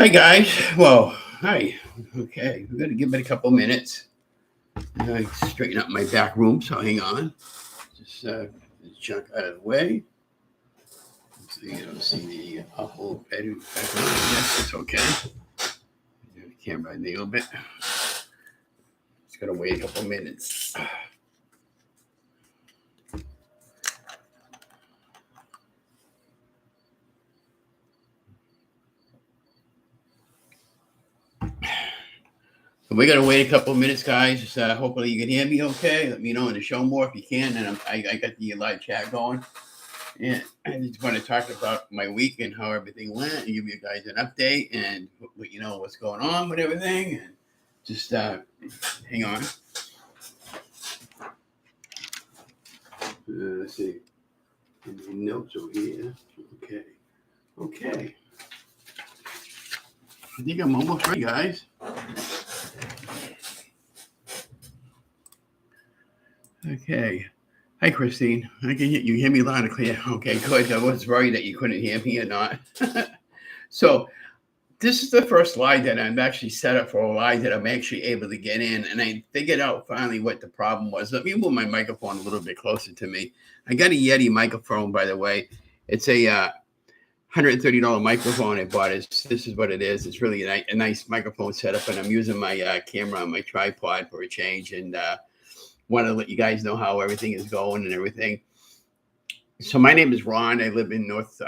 Hi, guys. Well, hi. Okay, we're going to give it a couple minutes. I straighten up my back room, so hang on. Just this junk out of the way. So you don't see the awful bedroom background. Yes, it's okay. The camera a little bit. Just got to wait a couple minutes. We're going to wait a couple of minutes, guys. Just, hopefully you can hear me okay. Let me know in the show more if you can. And I got the live chat going. And I just want to talk about my week and how everything went and give you guys an update and let you know what's going on with everything. And just hang on. Let's see. Any notes over here. Okay. I think I'm almost ready, guys. Okay. Hi, Christine. I can you hear me loud and clear. Okay, good. I was worried that you couldn't hear me or not. So this is the first live that I'm actually set up for a live that I'm actually able to get in. And I figured out finally what the problem was. Let me move my microphone a little bit closer to me. I got a Yeti microphone, by the way. It's a $130 microphone I bought. This is what it is. It's really a nice microphone setup. And I'm using my camera on my tripod for a change. And want to let you guys know how everything is going and everything. So my name is Ron. I live in North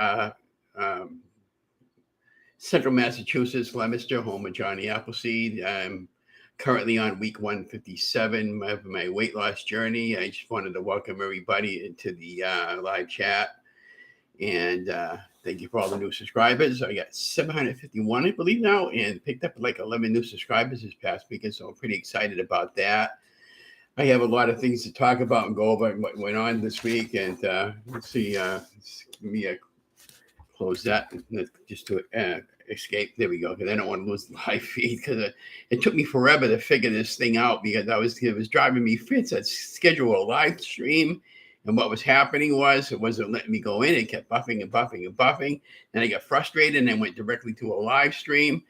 Central Massachusetts, Leominster, home of Johnny Appleseed. I'm currently on week 157 of my weight loss journey. I just wanted to welcome everybody into the live chat. And thank you for all the new subscribers. I got 751, I believe now, and picked up like 11 new subscribers this past weekend. So I'm pretty excited about that. I have a lot of things to talk about and go over what went on this week. And let's see, let me close that just to escape. There we go, because I don't want to lose the live feed, because it took me forever to figure this thing out, because it was driving me fits. I'd schedule a live stream, and what was happening was it wasn't letting me go in. It kept buffing and buffing and buffing. And I got frustrated and I went directly to a live stream.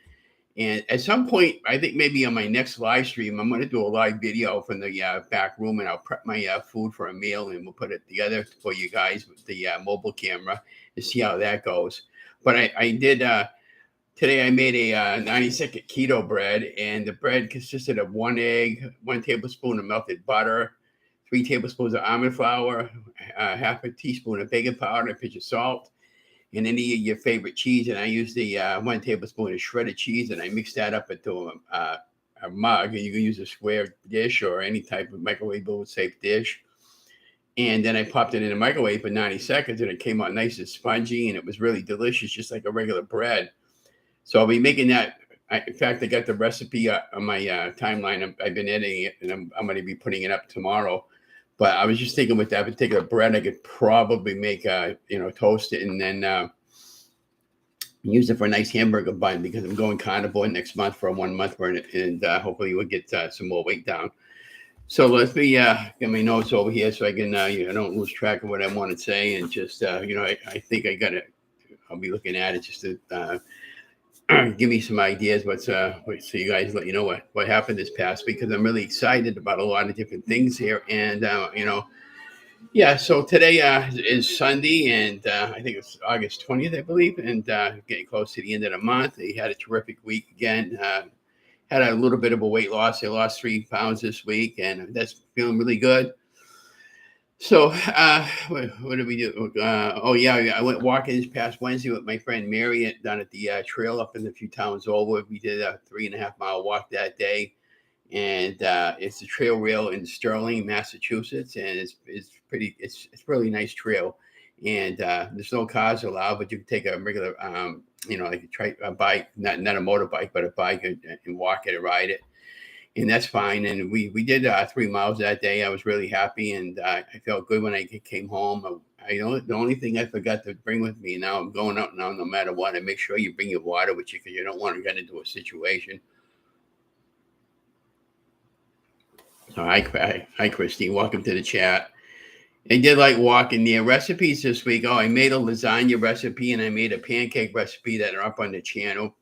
And at some point, I think maybe on my next live stream, I'm going to do a live video from the back room, and I'll prep my food for a meal, and we'll put it together for you guys with the mobile camera to see how that goes. But I did, today I made a 90-second keto bread, and the bread consisted of 1 egg, 1 tablespoon of melted butter, 3 tablespoons of almond flour, half a teaspoon of baking powder, and a pinch of salt, and any of your favorite cheese. And I use the 1 tablespoon of shredded cheese, and I mix that up into a mug. And you can use a square dish or any type of microwavable safe dish. And then I popped it in the microwave for 90 seconds, and it came out nice and spongy, and it was really delicious, just like a regular bread. So I'll be making that. In fact, I got the recipe on my timeline. I've been editing it, and I'm going to be putting it up tomorrow. But I was just thinking with that particular bread, I could probably make, toast it and then use it for a nice hamburger bun, because I'm going carnivore next month for a 1 month run, and hopefully we'll get some more weight down. So let me get my notes over here so I can, I don't lose track of what I want to say. And just, I think I'll be looking at it just to give me some ideas so you guys let you know what happened this past week, because I'm really excited about a lot of different things here. And so today is Sunday, and I think it's August 20th, I believe, and getting close to the end of the month. I had a terrific week again. Had a little bit of a weight loss. I lost 3 pounds this week, and that's feeling really good. So what did we do? I went walking this past Wednesday with my friend Mary down at the trail up in a few towns over. We did a 3.5 mile walk that day, and it's a trail rail in Sterling, Massachusetts, and it's really nice trail. And there's no cars allowed, but you can take a regular like a bike, not a motorbike, but a bike, and walk it or ride it. And that's fine. And we did 3 miles that day. I was really happy, and I felt good when I came home. The only thing I forgot to bring with me, now I'm going out now no matter what, I make sure you bring your water with you, because you don't want to get into a situation. So hi, Christine. Welcome to the chat. I did like walking the recipes this week. I made a lasagna recipe, and I made a pancake recipe that are up on the channel.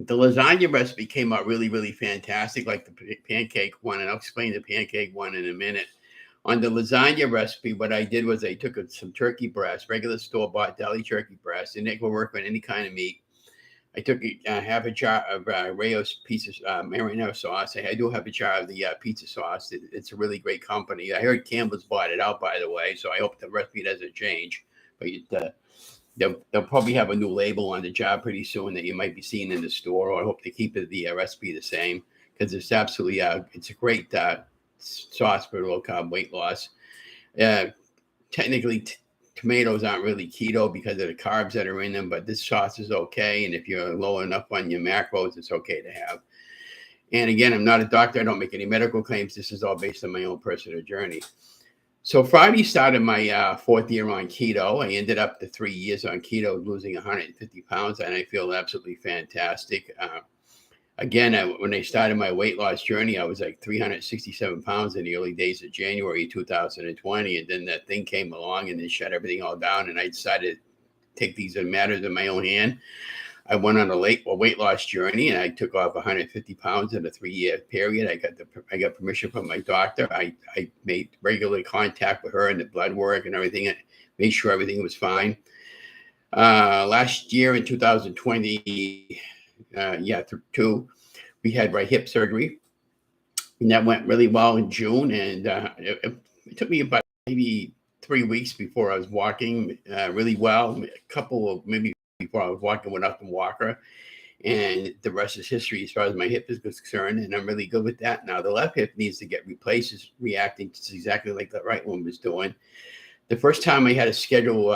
The lasagna recipe came out really, really fantastic, like the pancake one, and I'll explain the pancake one in a minute. On the lasagna recipe, what I did was I took some turkey breast, regular store-bought deli turkey breast, and it will work with any kind of meat. I took half a jar of Rayo's pizza marinara sauce. I do have a jar of the pizza sauce. It's a really great company. I heard Campbell's bought it out, by the way, so I hope the recipe doesn't change. But they'll probably have a new label on the jar pretty soon that you might be seeing in the store. Or I hope they keep the recipe the same because it's absolutely it's a great sauce for low carb weight loss. Technically, tomatoes aren't really keto because of the carbs that are in them, but this sauce is okay. And if you're low enough on your macros, it's okay to have. And again, I'm not a doctor. I don't make any medical claims. This is all based on my own personal journey. So Friday started my fourth year on keto. I ended up the 3 years on keto, losing 150 pounds, and I feel absolutely fantastic. Again, when I started my weight loss journey, I was like 367 pounds in the early days of January 2020. And then that thing came along and it shut everything all down. And I decided to take these matters in my own hand. I went on a weight loss journey and I took off 150 pounds in a 3-year period. I got permission from my doctor. I made regular contact with her and the blood work and everything, and made sure everything was fine. Last year in 2020, we had my hip surgery, and that went really well in June. And it took me about maybe 3 weeks before I was walking really well. A couple of maybe before I was walking without the walker, and the rest is history as far as my hip is concerned. And I'm really good with that now. The left hip needs to get replaced. It's reacting to exactly like the right one was doing. The first time I had a schedule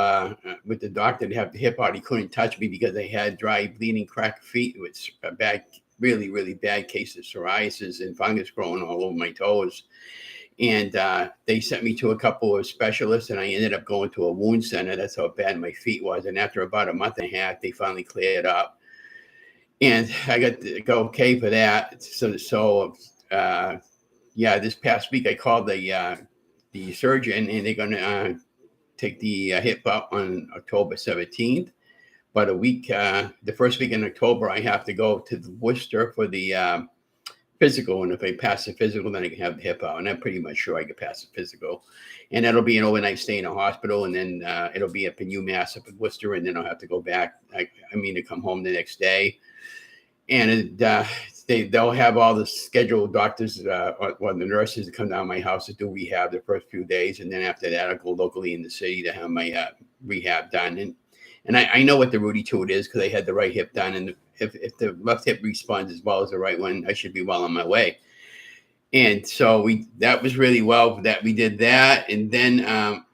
with the doctor to have the hip out, he couldn't touch me because I had dry, bleeding, cracked feet with a bad, really, really bad case of psoriasis and fungus growing all over my toes. And they sent me to a couple of specialists, and I ended up going to a wound center. That's how bad my feet was. And after about a month and a half, they finally cleared up. And I got to go okay for that. This past week I called the surgeon, and they're going to take the hip out on October 17th. But the first week in October, I have to go to Worcester for the physical. And if I pass the physical, then I can have the hip out. And I'm pretty much sure I can pass the physical. And that'll be an overnight stay in a hospital. And then it'll be up in UMass up in Worcester. And then I'll have to go back. To come home the next day. And they'll have all the scheduled doctors or the nurses to come down to my house to do rehab the first few days. And then after that, I'll go locally in the city to have my rehab done. And I know what the Rudy Toot is because I had the right hip done. And if the left hip responds as well as the right one, I should be well on my way. And so that was really well that we did that. And then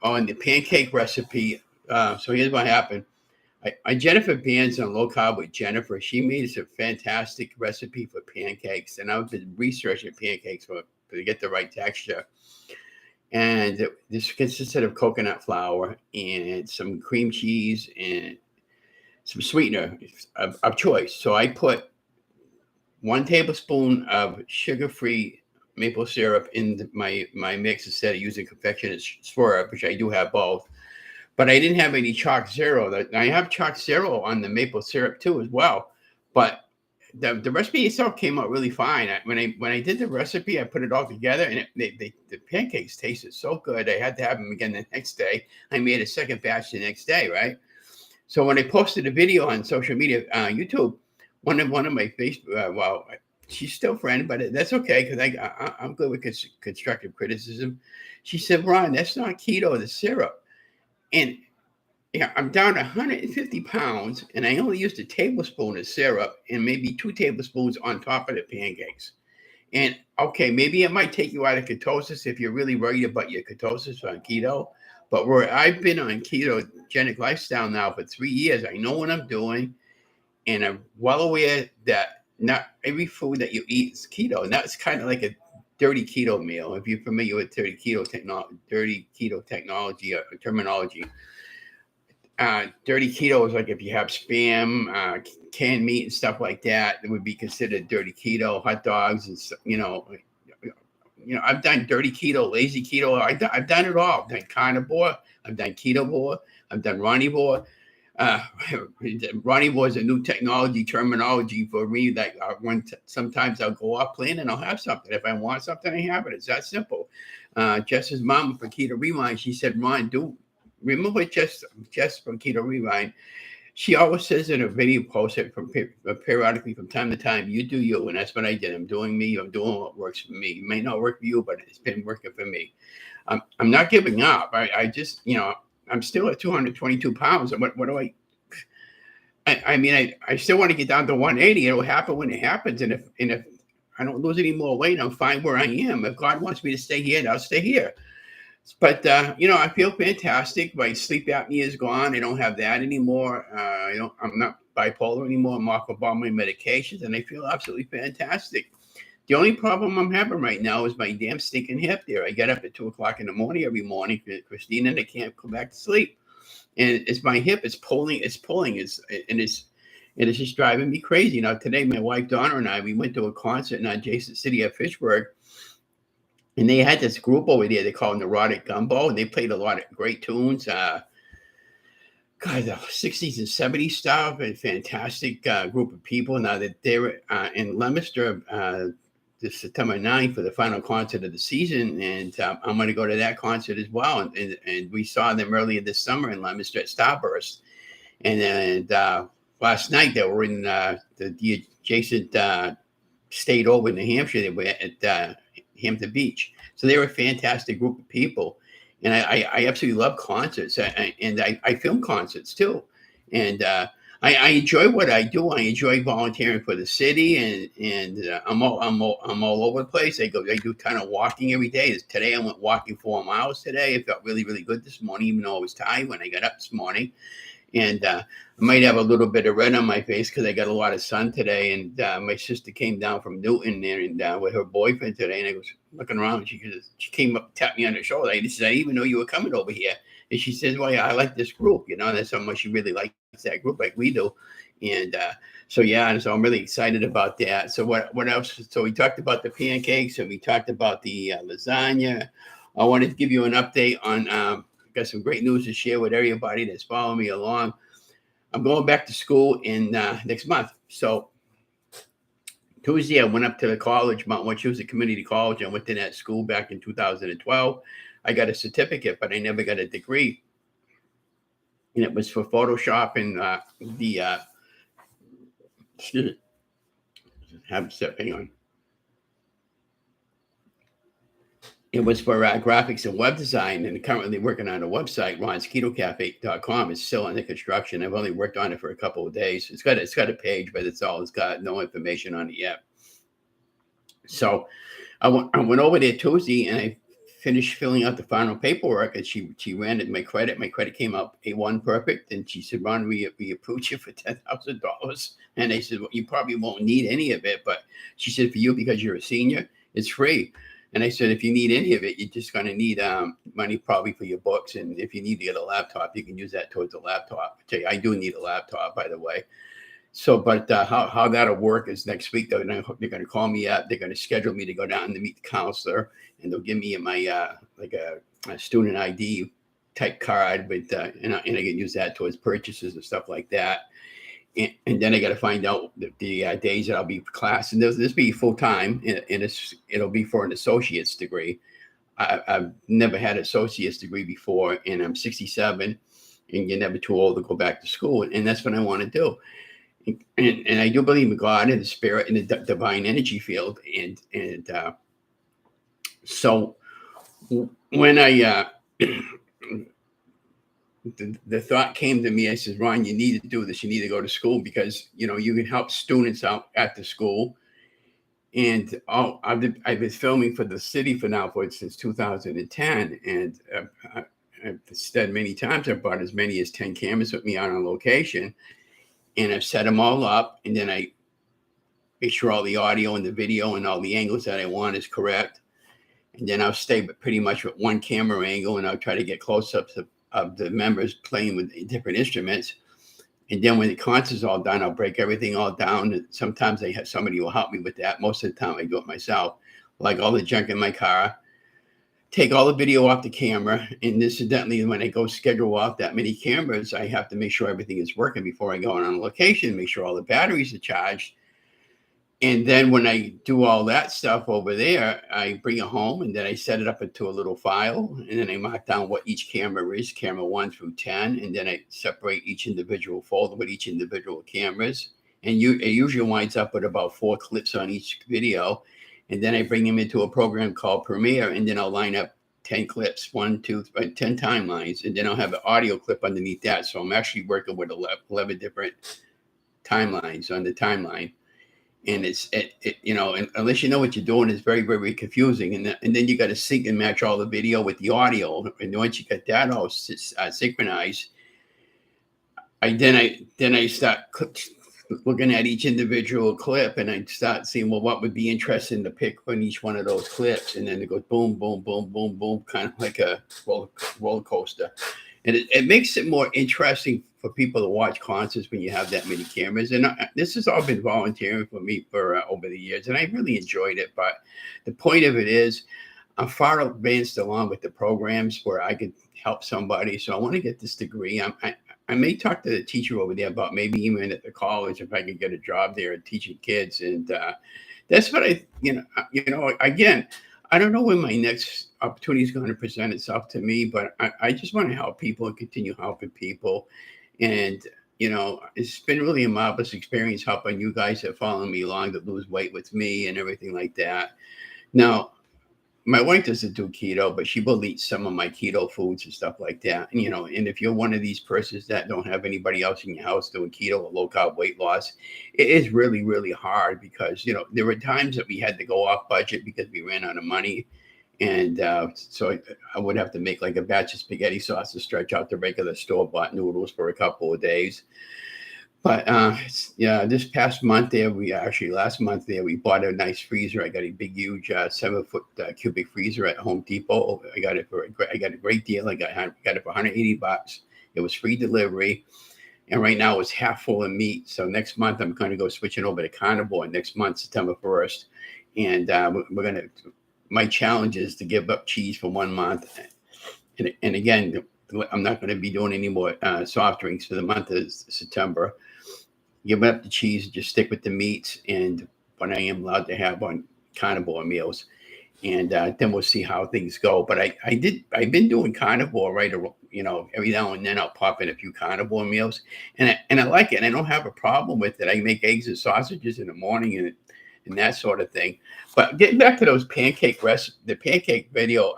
on the pancake recipe, so here's what happened. Jennifer Bands on Low Carb with Jennifer. She made us a fantastic recipe for pancakes, and I've been researching pancakes to get the right texture. And this consisted of coconut flour and some cream cheese and some sweetener of choice. So I put 1 tablespoon of sugar-free maple syrup in my mix instead of using confectionate syrup, which I do have both. But I didn't have any chalk zero. I have chalk zero on the maple syrup too as well. But the recipe itself came out really fine. When I did the recipe, I put it all together, and the pancakes tasted so good. I had to have them again the next day. I made a second batch the next day, right? So when I posted a video on social media, YouTube, one of my Facebook, she's still friend, but that's okay because I'm good with constructive criticism. She said, "Ron, that's not keto, the syrup." And I'm down 150 pounds, and I only used a tablespoon of syrup and maybe 2 tablespoons on top of the pancakes. And okay, maybe it might take you out of ketosis if you're really worried about your ketosis on keto. But where I've been on ketogenic lifestyle now for 3 years, I know what I'm doing, and I'm well aware that not every food that you eat is keto. And that's kind of like a dirty keto meal. If you're familiar with dirty keto technology or terminology, dirty keto is like if you have spam, canned meat and stuff like that, it would be considered dirty keto. Hot dogs and I've done dirty keto, lazy keto. I've done it all. I've done carnivore. I've done ketovore. I've done ronivore. uh, Ronnie was a new technology terminology for me. That sometimes I'll go off plan and I'll have something. If I want something, I have it. It's that simple. Jess's mom for Keto Rewind, she said, "Ron, do remember Jess from Keto Rewind." She always says in a video post it from periodically from time to time, "You do you," and that's what I did. I'm doing me. I'm doing what works for me. It may not work for you, but it's been working for me. I'm not giving up. I just, I'm still at 222 pounds. And what do I mean, I still want to get down to 180. It'll happen when it happens. And if I don't lose any more weight, I'm fine where I am. If God wants me to stay here, I'll stay here. But I feel fantastic. My sleep apnea is gone. I don't have that anymore. I'm not bipolar anymore. I'm off of all my medications, and I feel absolutely fantastic. The only problem I'm having right now is my damn stinking hip there. I get up at 2:00 in the morning every morning, Christina, and I can't go back to sleep. And it's my hip. It's pulling. It's just driving me crazy. Now today, my wife Donna and I, we went to a concert in adjacent city of Fitchburg, and they had this group over there. They called Neurotic Gumbo, and they played a lot of great tunes. The 60s and 70s stuff. A fantastic group of people. Now that they're in Leominster this September 9th for the final concert of the season, and I'm going to go to that concert as well. And we saw them earlier this summer in Leominster at Starburst. And last night they were in the adjacent state over in New Hampshire. They were at Hampton Beach. So they were a fantastic group of people. And I absolutely love concerts. And I film concerts too. And I enjoy what I do. I enjoy volunteering for the city, and I'm all over the place. I do a ton of walking every day. Today I went walking 4 miles today. It felt really, really good this morning, even though I was tired when I got up this morning. And I might have a little bit of red on my face because I got a lot of sun today. And my sister came down from Newton there and with her boyfriend today. And I was looking around. She came up, tapped me on the shoulder. I said, "I didn't even know you were coming over here." And she says, "Well, yeah, I like this group. That's how much she really likes that group, like we do." And so I'm really excited about that. So what else? So we talked about the pancakes and we talked about the lasagna. I wanted to give you an update on. Got some great news to share with everybody that's following me along. I'm going back to school in next month. So Tuesday, I went up to the college, Mount Wachusett Community College. I went to that school back in 2012. I got a certificate, but I never got a degree. And it was for Photoshop and hang on. It was for graphics and web design, and currently working on a website, ronketocafe.com. It's still under construction. I've only worked on it for a couple of days. It's got a page, but it's got no information on it yet. So I went over there Tuesday, and I finished filling out the final paperwork, and she ran it my credit. My credit came up A1 perfect, and she said, "Ron, we approved you for $10,000." And I said, "Well, you probably won't need any of it," but she said, "For you, because you're a senior, it's free." And I said, "If you need any of it, you're just going to need money probably for your books. And if you need to get a laptop, you can use that towards a laptop." I do need a laptop, by the way. So, but how that'll work is next week, they're going to call me up. They're going to schedule me to go down to meet the counselor. And they'll give me my a student ID type card. But and I can use that towards purchases and stuff like that. And then I got to find out the days that I'll be for class, and this be full time, and it'll be for an associate's degree. I've never had an associate's degree before, and I'm 67, and you're never too old to go back to school, and that's what I want to do. And I do believe in God and the spirit and the divine energy field, and so when I the thought came to me. I said, "Ron, you need to do this. You need to go to school because you can help students out at the school." And I've been filming for the city since 2010, and I've said many times I've brought as many as 10 cameras with me out on location, and I've set them all up, and then I make sure all the audio and the video and all the angles that I want is correct, and then I'll stay pretty much with one camera angle, and I'll try to get close-ups of the members playing with different instruments. And then when the concert's all done, I'll break everything all down. And sometimes I have somebody who will help me with that. Most of the time I do it myself. Like all the junk in my car, take all the video off the camera. And incidentally, when I go schedule out that many cameras, I have to make sure everything is working before I go on location, make sure all the batteries are charged. And then when I do all that stuff over there, I bring it home and then I set it up into a little file. And then I mark down what each camera is, camera 1 through 10. And then I separate each individual folder with each individual cameras. And it usually winds up with about 4 clips on each video. And then I bring them into a program called Premiere, and then I'll line up 10 clips, 10 timelines, and then I'll have an audio clip underneath that. So I'm actually working with 11 different timelines on the timeline. And and unless you know what you're doing, it's very, very confusing. And then you got to sync and match all the video with the audio. And once you get that all synchronized, I start looking at each individual clip, and I start seeing, well, what would be interesting to pick from each one of those clips. And then it goes boom, boom, boom, boom, boom, kind of like a roller coaster. And it makes it more interesting for people to watch concerts when you have that many cameras. And this has all been volunteering for me for over the years, and I really enjoyed it. But the point of it is, I'm far advanced along with the programs where I could help somebody. So I want to get this degree. I may talk to the teacher over there about maybe even at the college if I could get a job there teaching kids. And that's what again, I don't know when my next opportunity is going to present itself to me, but I just want to help people and continue helping people. And, it's been really a marvelous experience helping you guys that follow me along to lose weight with me and everything like that. Now, my wife doesn't do keto, but she will eat some of my keto foods and stuff like that. And, and if you're one of these persons that don't have anybody else in your house doing keto or low carb weight loss, it is really, really hard because, there were times that we had to go off budget because we ran out of money. And so I would have to make like a batch of spaghetti sauce to stretch out the regular store-bought noodles for a couple of days. But this past month last month we bought a nice freezer. I got a big, huge 7-foot cubic freezer at Home Depot. I got a great deal. I got it for $180. It was free delivery. And right now it's half full of meat. So next month I'm going to go switching over to carnivore next month, September 1st. And my challenge is to give up cheese for 1 month. And again, I'm not going to be doing any more soft drinks for the month of September. Give up the cheese, just stick with the meats and what I am allowed to have on carnivore meals. And then we'll see how things go. But I've been doing carnivore, right? Every now and then I'll pop in a few carnivore meals. And I like it. And I don't have a problem with it. I make eggs and sausages in the morning and that sort of thing. But getting back to those the pancake video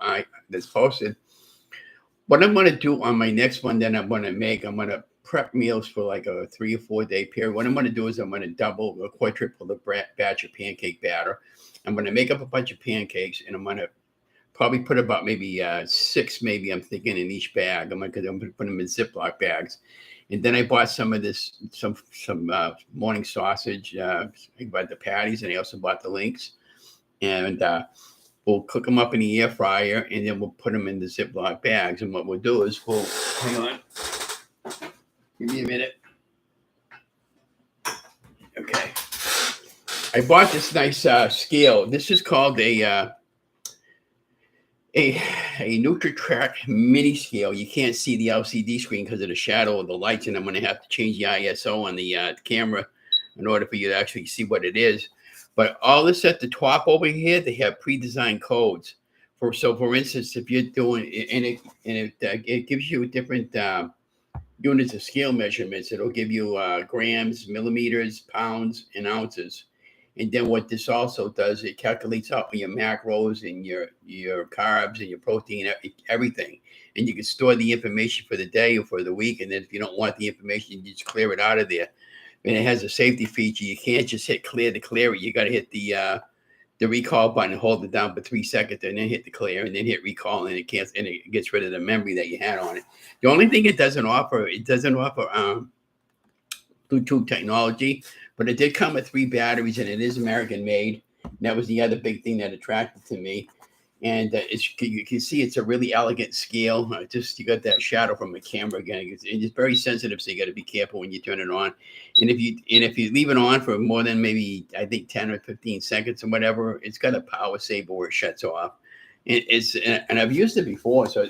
that's posted, what I'm going to do on my next one that I'm going to prep meals for like a 3 or 4 day period. What I'm going to do is I'm going to double or quadruple the batch of pancake batter. I'm going to make up a bunch of pancakes, and I'm going to probably put about maybe 6, I'm thinking, in each bag. I'm going to put them in Ziploc bags. And then I bought some morning sausage. I bought the patties, and I also bought the links. And we'll cook them up in the air fryer, and then we'll put them in the Ziploc bags. And what we'll do is hang on. Give me a minute. Okay. I bought this nice scale. This is called a NutriTrack mini scale. You can't see the LCD screen because of the shadow of the lights, and I'm going to have to change the ISO on the camera in order for you to actually see what it is. But all this at the top over here, they have pre-designed codes. For instance, if you're doing it gives you different units of scale measurements. It'll give you grams, millimeters, pounds, and ounces. And then what this also does, it calculates out your macros and your carbs and your protein, everything. And you can store the information for the day or for the week. And then if you don't want the information, you just clear it out of there. And it has a safety feature. You can't just hit clear to clear it. You got to hit the recall button and hold it down for 3 seconds, and then hit the clear, and then hit recall, and it gets rid of the memory that you had on it. The only thing it doesn't offer Bluetooth technology, but it did come with 3 batteries, and it is American made. And that was the other big thing that attracted to me. And you can see it's a really elegant scale. You got that shadow from the camera again. It's very sensitive, so you got to be careful when you turn it on. And if you leave it on for more than maybe, I think, 10 or 15 seconds or whatever, it's got a power saver where it shuts off. And I've used it before. So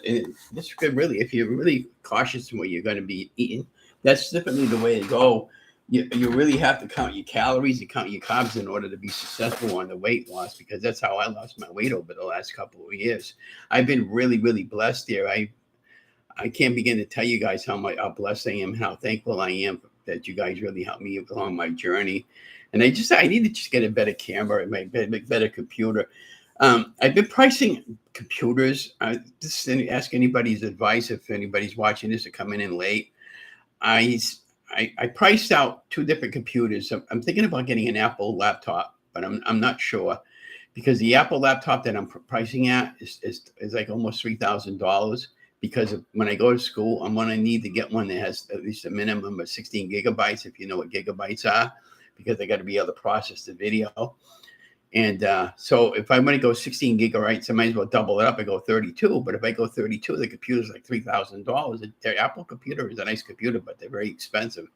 this could really, if you're really cautious in what you're going to be eating, that's definitely the way to go. You really have to count your calories, you count your carbs in order to be successful on the weight loss, because that's how I lost my weight over the last couple of years. I've been really, really blessed here. I can't begin to tell you guys how blessed I am, how thankful I am that you guys really helped me along my journey. And I need to just get a better camera and make better computer. I've been pricing computers. Just ask anybody's advice if anybody's watching this or coming in late. I priced out 2 different computers. I'm thinking about getting an Apple laptop, but I'm not sure, because the Apple laptop that I'm pricing at is like almost $3,000. Because when I go to school, I'm going to need to get one that has at least a minimum of 16 gigabytes, if you know what gigabytes are, because I got to be able to process the video. And so if I'm going to go 16 gigabytes, I might as well double it up and go 32. But if I go 32, the computer's like $3,000. Their Apple computer is a nice computer, but they're very expensive.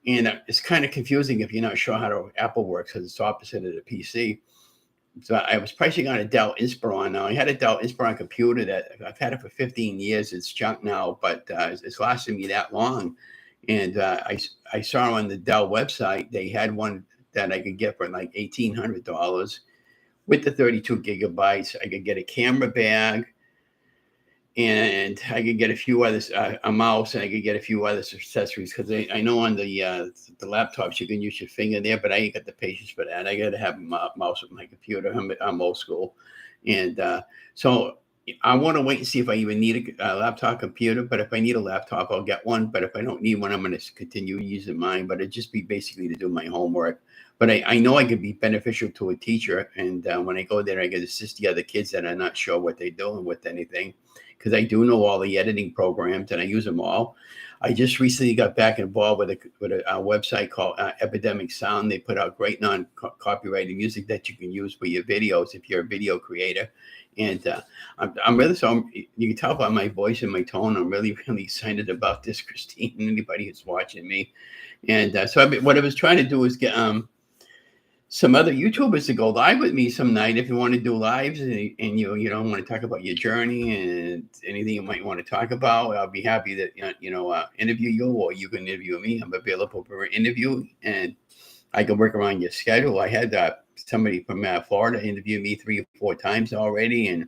And it's kind of confusing if you're not sure how Apple works, because it's opposite of the PC. So I was pricing on a Dell Inspiron. Now I had a Dell Inspiron computer that I've had it for 15 years. It's junk now, but it's lasted me that long. And I saw on the Dell website, they had one that I could get for like $1,800 with the 32 gigabytes. I could get a camera bag, and I could get a few others, a mouse, and I could get a few other accessories, because I know on the laptops you can use your finger there, but I ain't got the patience for that. I got to have a mouse with my computer. I'm old school, and so I want to wait and see if I even need a laptop computer. But if I need a laptop, I'll get one. But if I don't need one, I'm going to continue using mine. But it'd just be basically to do my homework. But I know I could be beneficial to a teacher, and when I go there, I can assist the other kids that are not sure what they're doing with anything, because I do know all the editing programs and I use them all. I just recently got back involved with a website called Epidemic Sound. They put out great non-copyrighted music that you can use for your videos if you're a video creator. And I'm really, you can tell by my voice and my tone, I'm really, really excited about this, Christine, and anybody who's watching me. And what I was trying to do is get some other YouTubers to go live with me some night if you want to do lives, and you don't want to talk about your journey and anything you might want to talk about. I'll be happy to interview you, or you can interview me. I'm available for an interview, and I can work around your schedule. I had somebody from Florida interview me 3 or 4 times already, and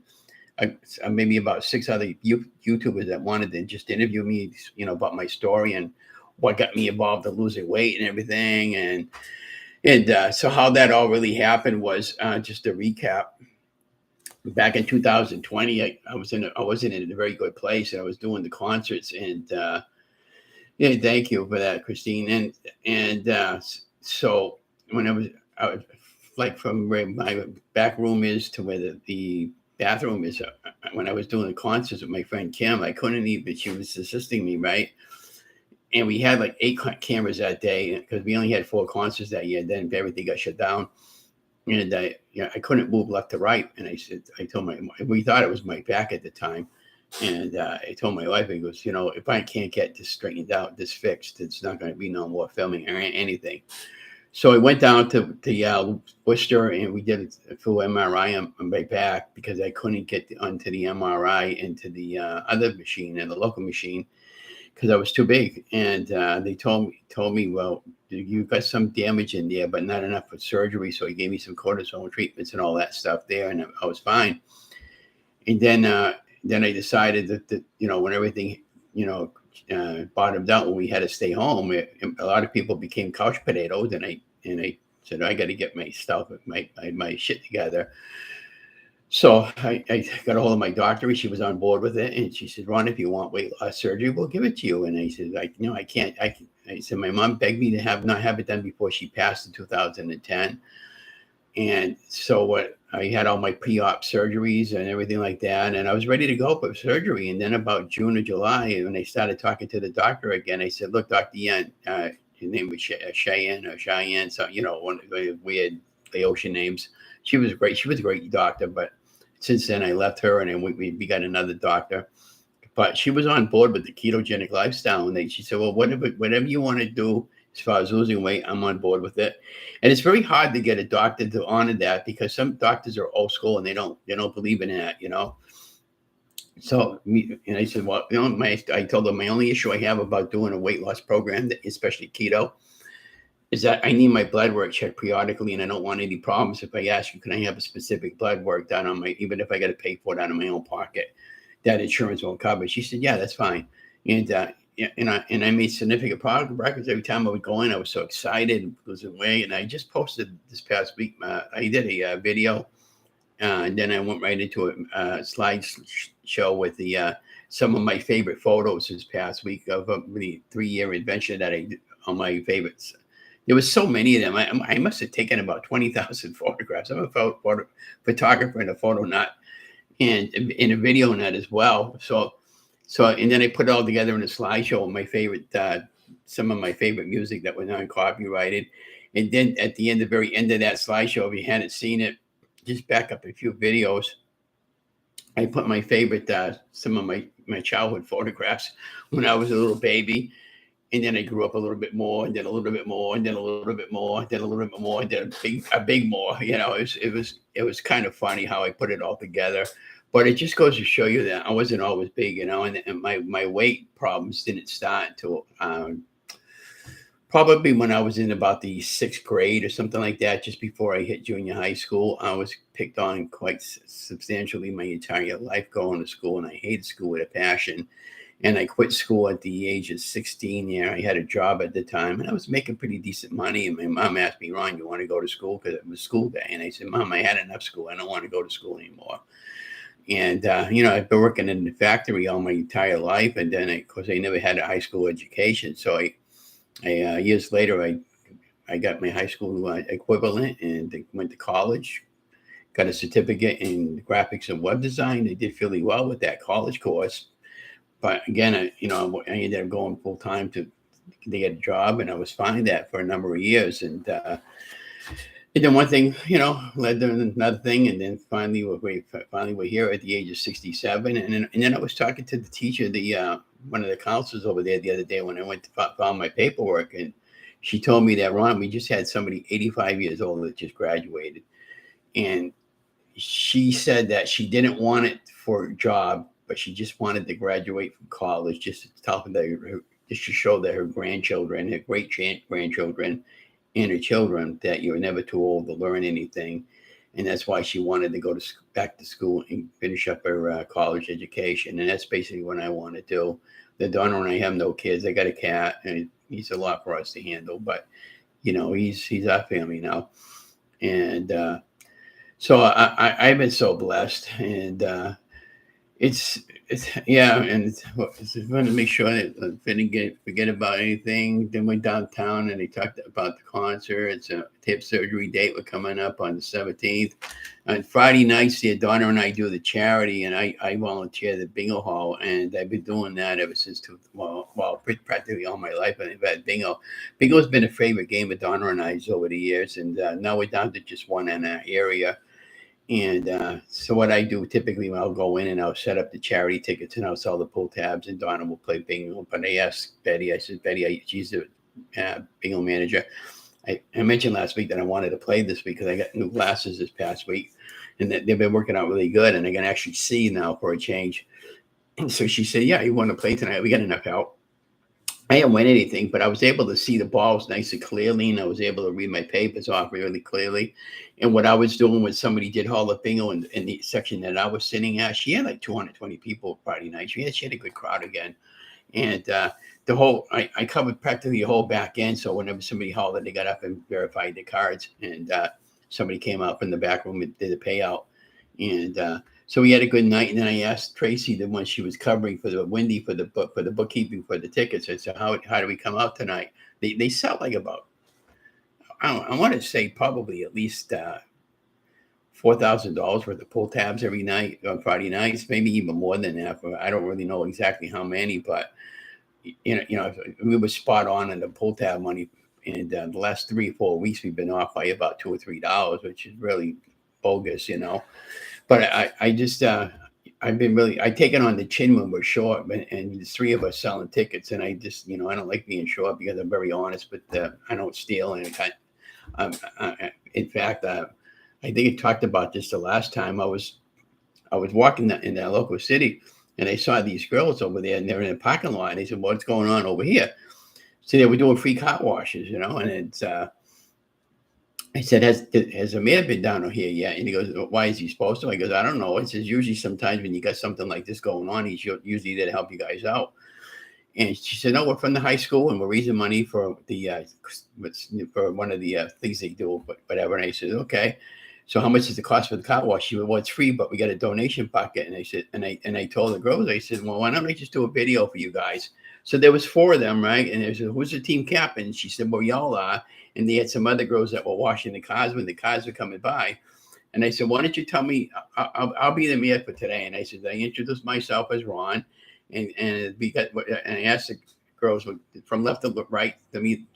maybe about 6 other YouTubers that wanted to just interview me, about my story and what got me involved in losing weight and everything. And so how that all really happened was, just to recap, back in 2020, I wasn't in a very good place, and I was doing the concerts, and yeah, thank you for that, Christine. And so when I was like from where my back room is to where the bathroom is, when I was doing the concerts with my friend Kim, I couldn't eat, but she was assisting me, right? And we had like 8 cameras that day, because we only had 4 concerts that year. Then everything got shut down, and I couldn't move left to right. And I told we thought it was my back at the time, and I told my wife, I goes, if I can't get this straightened out, this fixed, it's not going to be no more filming or anything. So I went down to Worcester, and we did a full MRI on my back, because I couldn't get onto the MRI into the other machine, and the local machine, because I was too big. And they told me, well, you got some damage in there, but not enough for surgery. So he gave me some cortisone treatments and all that stuff there, and I was fine. And then I decided that when everything bottomed out, when we had to stay home, a lot of people became couch potatoes, and I said, I got to get my stuff, my shit together. So I got a hold of my doctor, and she was on board with it. And she said, Ron, if you want weight loss surgery, we'll give it to you. And I said, I can't. I said, my mom begged me to not have it done before she passed in 2010. And so I had all my pre-op surgeries and everything like that. And I was ready to go for surgery. And then about June or July, when I started talking to the doctor again, I said, look, Dr. Yen, his name was Cheyenne. So, one of the weird Laotian names. She was great. She was a great doctor, but since then I left her, and then we got another doctor. But she was on board with the ketogenic lifestyle, and she said, well, whatever you want to do, as far as losing weight, I'm on board with it. And it's very hard to get a doctor to honor that because some doctors are old school and they don't believe in that, So and I said, well, I told them my only issue I have about doing a weight loss program, especially keto, is that I need my blood work checked periodically, and I don't want any problems if I ask you, can I have a specific blood work done on even if I got to pay for it out of my own pocket, that insurance won't cover. She said, yeah, that's fine. And I made significant progress every time I would go in. I was so excited, losing weight. And I just posted this past week. I did a video, and then I went right into a slideshow with some of my favorite photos this past week of the 3-year adventure that I did on my favorites. There was so many of them. I must have taken about 20,000 photographs. I'm a photographer and a photo nut, and in a video nut as well. So, and then I put it all together in a slideshow of my favorite, some of my favorite music that was non-copyrighted. And then at the end, the very end of that slideshow, if you hadn't seen it, just back up a few videos. I put my favorite, some of my childhood photographs when I was a little baby. And then I grew up a little bit more, and then a little bit more, and then a little bit more, and then a little bit more, and then a big more. It was kind of funny how I put it all together. But it just goes to show you that I wasn't always big, and my weight problems didn't start until probably when I was in about the 6th grade or something like that, just before I hit junior high school. I was picked on quite substantially my entire life going to school, and I hated school with a passion. And I quit school at the age of 16. Yeah, I had a job at the time, and I was making pretty decent money. And my mom asked me, Ron, you want to go to school? Because it was school day. And I said, Mom, I had enough school. I don't want to go to school anymore. And, I've been working in the factory all my entire life. And then, of course, I never had a high school education. So years later, I got my high school equivalent and went to college, got a certificate in graphics and web design. I did fairly well with that college course. But again, I ended up going full time to get a job, and I was fine that for a number of years. And then one thing, led to another thing, and then finally we're here at the age of 67. And then I was talking to the teacher, one of the counselors over there the other day when I went to file my paperwork, and she told me that, Ron, we just had somebody 85 years old that just graduated, and she said that she didn't want it for a job, but she just wanted to graduate from college just to tell them that just to show that her grandchildren, her great grandchildren, and her children, that you're never too old to learn anything. And that's why she wanted to go back to school and finish up her college education. And that's basically what I want to do. The daughter and I have no kids. I got a cat, and he's a lot for us to handle. But, he's our family now. And so I've been so blessed. And it's fun to make sure that I didn't forget about anything. Then went downtown and they talked about the concert. It's a hip surgery date. We're coming up on the 17th. On Friday nights, the daughter and I do the charity, and I volunteer at the bingo hall, and I've been doing that ever since practically all my life. I've had bingo. Bingo's been a favorite game of Donna and I's over the years, and now we're down to just one in our area. And so what I do typically, I'll go in and I'll set up the charity tickets and I'll sell the pull tabs, and Donna will play bingo. But I asked Betty, I said, Betty, she's the bingo manager. I mentioned last week that I wanted to play this week because I got new glasses this past week, and they've been working out really good, and I can actually see now for a change. And so she said, yeah, you want to play tonight? We got enough help. I didn't win anything, but I was able to see the balls nice and clearly, and I was able to read my papers off really clearly. And what I was doing when somebody did Hall of Bingo in the section that I was sitting at, she had like 220 people Friday night. She had a good crowd again. And I covered practically the whole back end. So whenever somebody hollered, they got up and verified the cards, and somebody came up in the back room and did a payout. And so we had a good night. And then I asked Tracy, the one she was covering for the Wendy for the bookkeeping for the tickets. I said, how do we come out tonight? They sell like about, I want to say probably at least $4,000 worth of pull tabs every night on Friday nights, maybe even more than that. I don't really know exactly how many, but we were spot on in the pull tab money. And the last 3 or 4 weeks, we've been off by about $2 or $3, which is really bogus, But I just, I take it on the chin when we're short, and there's three of us selling tickets, and I just, I don't like being short because I'm very honest, but I don't steal, and in fact, I think I talked about this the last time I was walking in that local city, and I saw these girls over there, and they're in the parking lot. And they said, "What's going on over here?" So they were doing free car washes, and it's. I said, has a man been down here yet? And he goes, why is he supposed to? I goes, I don't know. It says usually sometimes when you got something like this going on, he's usually there to help you guys out. And she said, no, we're from the high school and we're raising money for for one of the things they do, whatever. And I said, okay. So how much does it cost for the car wash? She said, well, it's free, but we got a donation bucket. And I said, and I told the girls, I said, well, why don't I just do a video for you guys? So there was four of them, right? And they said, who's the team captain? And she said, well, y'all are. And they had some other girls that were washing the cars when the cars were coming by. And I said, why don't you tell me, I'll be the mayor for today. And I said, I introduced myself as Ron. And I asked the girls from left to right tell me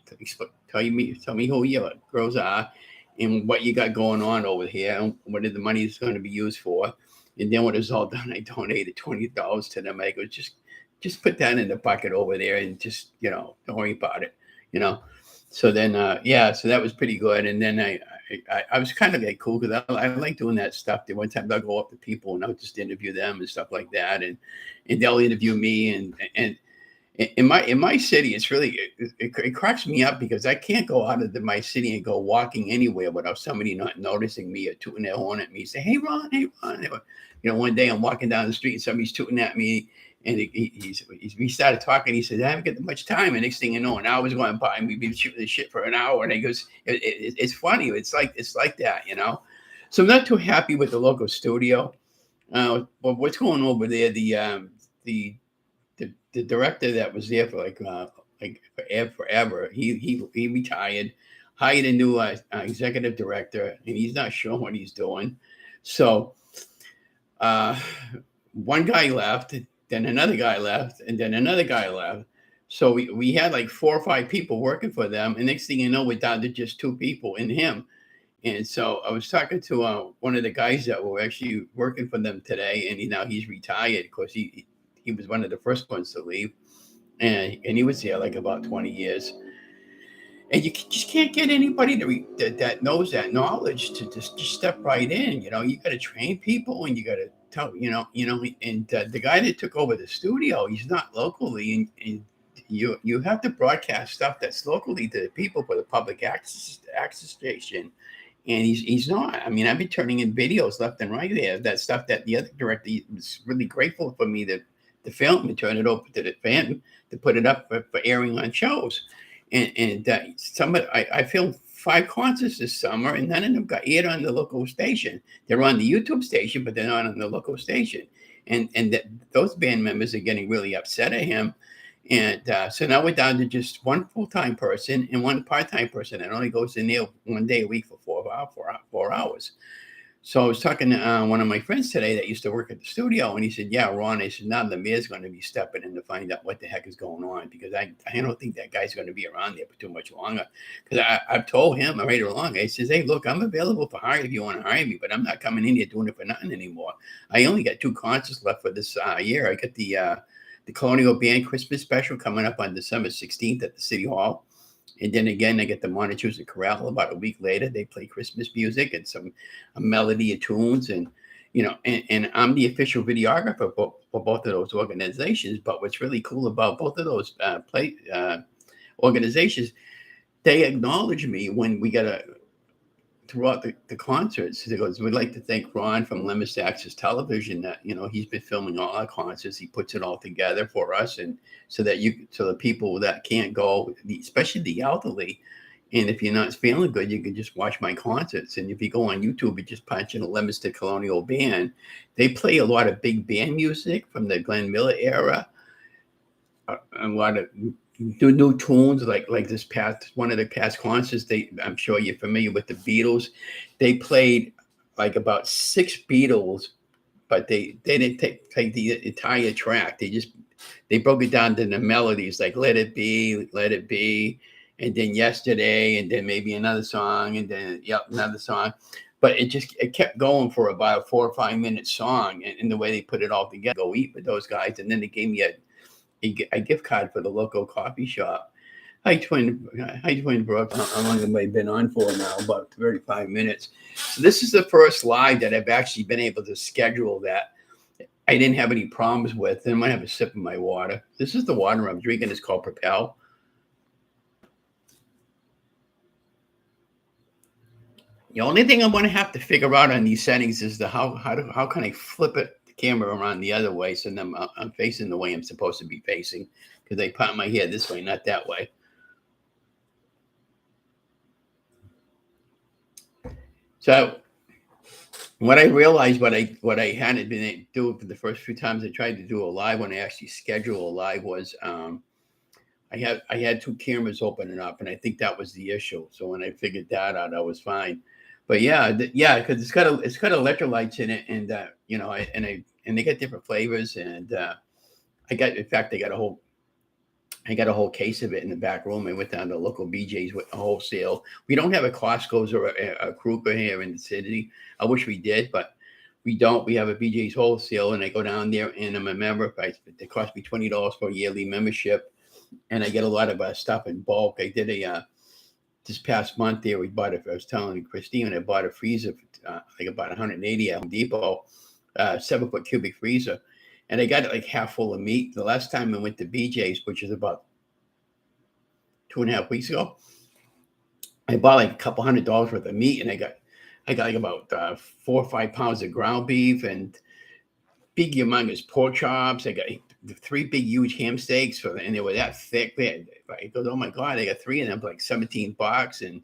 who your girls are and what you got going on over here and what the money is going to be used for. And then when it's all done, I donated $20 to them. I go, just put that in the bucket over there and just, don't worry about it, So then, so that was pretty good. And then I was kind of like cool because I like doing that stuff. One time I'll go up to people and I'll just interview them and stuff like that. And they'll interview me. And in my city, it's really, it cracks me up because I can't go out of my city and go walking anywhere without somebody not noticing me or tooting their horn at me. Say, hey, Ron. One day I'm walking down the street and somebody's tooting at me. And we started talking. He said, I haven't got much time. And next thing you know, an hour's going by and we've been shooting this shit for an hour. And he goes, it's funny. It's like that, So I'm not too happy with the local studio. But what's going on over there? The director that was there for forever. He retired, hired a new executive director, and he's not sure what he's doing. So one guy left. Then another guy left, and then another guy left. So we had like 4 or 5 people working for them. And next thing you know, we're down to just 2 people and him. And so I was talking to one of the guys that were actually working for them today. And he's retired because he was one of the first ones to leave. And he was there like about 20 years. And you just can't get anybody that knows that knowledge to just step right in. You got to train people and you got to tell, and the guy that took over the studio, he's not locally. And you have to broadcast stuff that's locally to the people for the public access station. And he's not. I mean, I've been turning in videos left and right there. That stuff that the other director was really grateful for me to film and turn it over to the fan to put it up for airing on shows. And I filmed 5 concerts this summer, and none of them got aired on the local station. They're on the YouTube station, but they're not on the local station. And those band members are getting really upset at him. And so now we're down to just 1 full-time person and 1 part-time person that only goes in there 1 day a week for 4 hours. So I was talking to one of my friends today that used to work at the studio, and he said, yeah, Ron, I said, now the mayor's going to be stepping in to find out what the heck is going on, because I don't think that guy's going to be around there for too much longer. Because I've told him right along, I says, hey, look, I'm available for hire if you want to hire me, but I'm not coming in here doing it for nothing anymore. I only got 2 concerts left for this year. I got the Colonial Band Christmas special coming up on December 16th at the City Hall. And then again, I get the Montezuma Corral about a week later. They play Christmas music and a melody of tunes. And, and I'm the official videographer for both of those organizations. But what's really cool about both of those organizations, they acknowledge me when we got throughout the concerts. He goes, we'd like to thank Ron from Limits to Access Television that, he's been filming all our concerts. He puts it all together for us. And so the people that can't go, especially the elderly, and if you're not feeling good, you can just watch my concerts. And if you go on YouTube and just punch in a Limits to Colonial Band, they play a lot of big band music from the Glenn Miller era, a lot of new tunes like this one of the past concerts. I'm sure you're familiar with the Beatles. They played like about 6 Beatles, but they didn't take the entire track. They broke it down to the melodies, like Let It Be, and then Yesterday, and then maybe another song, and then another song. but it kept going for about a 4 or 5 minute song, and the way they put it all together. Go eat with those guys, and then they gave me a gift card for the local coffee shop. Hi, Twin Brooks. How long have I been on for now? About 35 minutes. So this is the first live that I've actually been able to schedule that I didn't have any problems with. And I might have a sip of my water. This is the water I'm drinking. It's called Propel. The only thing I'm going to have to figure out on these settings is how can I flip the camera around the other way so then I'm facing the way I'm supposed to be facing, because I put my head this way, not that way. So what I realized, what I hadn't been able to do for the first few times I tried to do a live, when I actually schedule a live, was I had 2 cameras opening up, and I think that was the issue. So when I figured that out, I was fine. But yeah, because it's got electrolytes in it, and and they got different flavors, and I got a whole case of it in the back room. I went down to local BJ's with a wholesale. We don't have a Costco's or a Kruger here in the city. I wish we did, but we don't. We have a BJ's wholesale, and I go down there, and I'm a member. It cost me $20 for a yearly membership, and I get a lot of stuff in bulk. I did this past month there. I was telling Christine, I bought a freezer, like about 180 at Home Depot, 7-foot cubic freezer. And I got it like half full of meat. The last time I went to BJ's, which is about 2.5 weeks ago, I bought like a couple $100 worth of meat, and I got like about 4 or 5 pounds of ground beef and big humongous pork chops. I got 3 big huge ham steaks, and they were that thick. I go, oh my God, I got 3 of them for like $17, and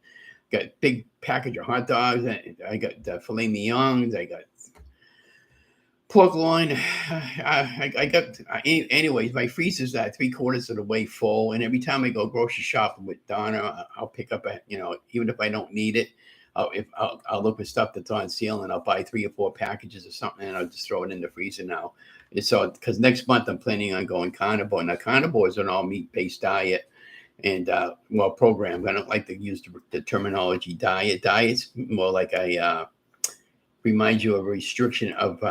got a big package of hot dogs. I got filet mignons. I got pork loin. Anyways, my freezer's 3/4 of the way full, and every time I go grocery shopping with Donna, I'll pick up even if I don't need it, I'll look for stuff that's on sale, and I'll buy 3 or 4 packages or something, and I'll just throw it in the freezer now. And so, because next month I'm planning on going carnivore. Now, carnivore is an all meat-based diet, and program. I don't like to use the terminology diet. Diet's more like reminds you of a restriction of